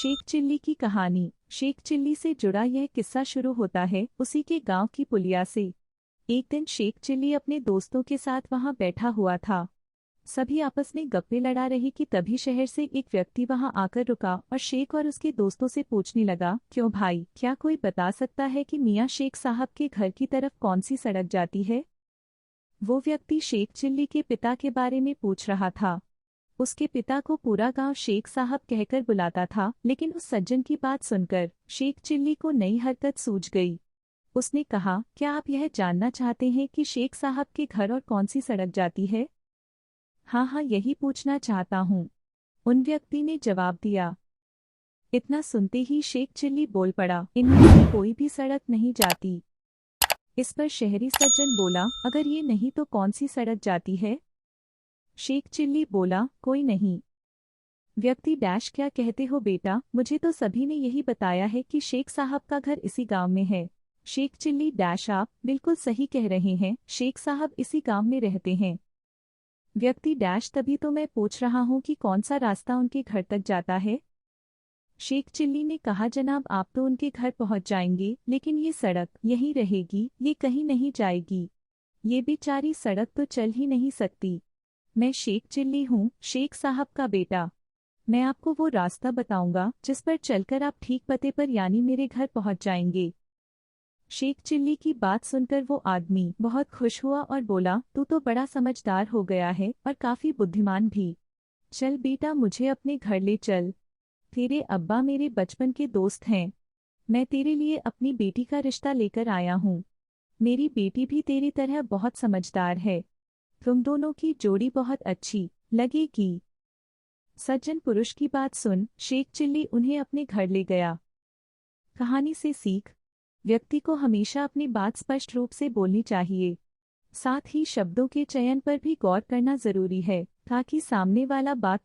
Sheikh chilli की कहानी। Sheikh chilli से जुड़ा यह किस्सा शुरू होता है उसी के गांव की पुलिया से। एक दिन शेख चिल्ली अपने दोस्तों के साथ वहां बैठा हुआ था। सभी आपस में गप्पे लड़ा रही कि तभी शहर से एक व्यक्ति वहां आकर रुका और शेख और उसके दोस्तों से पूछने लगा, क्यों भाई, क्या कोई बता सकता है कि मियां शेख साहब के घर की तरफ कौन सी सड़क जाती है? वो व्यक्ति शेख चिल्ली के पिता के बारे में पूछ रहा था। उसके पिता को पूरा गांव शेख साहब कहकर बुलाता था, लेकिन उस सज्जन की बात सुनकर शेख चिल्ली को नई हरकत सूझ गई। उसने कहा, क्या आप यह जानना चाहते हैं कि शेख साहब के घर और कौन सी सड़क जाती है? हाँ हाँ, यही पूछना चाहता हूँ, उन व्यक्ति ने जवाब दिया। इतना सुनते ही शेख चिल्ली बोल पड़ा, इनमें से कोई भी सड़क नहीं जाती। इस पर शहरी सज्जन बोला, अगर ये नहीं तो कौन सी सड़क जाती है? शेख चिल्ली बोला, कोई नहीं। व्यक्ति डैश, क्या कहते हो बेटा, मुझे तो सभी ने यही बताया है कि शेख साहब का घर इसी गांव में है। शेख चिल्ली डैश, आप बिल्कुल सही कह रहे हैं, शेख साहब इसी गांव में रहते हैं। व्यक्ति डैश, तभी तो मैं पूछ रहा हूँ कि कौन सा रास्ता उनके घर तक जाता है। शेख चिल्ली ने कहा, जनाब आप तो उनके घर पहुंच जाएंगे, लेकिन ये सड़क यहीं रहेगी, ये कहीं नहीं जाएगी। ये बेचारी सड़क तो चल ही नहीं सकती। मैं शेख चिल्ली हूँ, शेख साहब का बेटा। मैं आपको वो रास्ता बताऊंगा जिस पर चलकर आप ठीक पते पर यानी मेरे घर पहुंच जाएंगे। शेख चिल्ली की बात सुनकर वो आदमी बहुत खुश हुआ और बोला, तू तो बड़ा समझदार हो गया है और काफी बुद्धिमान भी। चल बेटा, मुझे अपने घर ले चल। तेरे अब्बा मेरे बचपन के दोस्त हैं। मैं तेरे लिए अपनी बेटी का रिश्ता लेकर आया हूँ। मेरी बेटी भी तेरी तरह बहुत समझदार है। तुम दोनों की जोड़ी बहुत अच्छी लगेगी। सज्जन पुरुष की बात सुन शेख चिल्ली उन्हें अपने घर ले गया। कहानी से सीख, व्यक्ति को हमेशा अपनी बात स्पष्ट रूप से बोलनी चाहिए। साथ ही शब्दों के चयन पर भी गौर करना जरूरी है, ताकि सामने वाला बात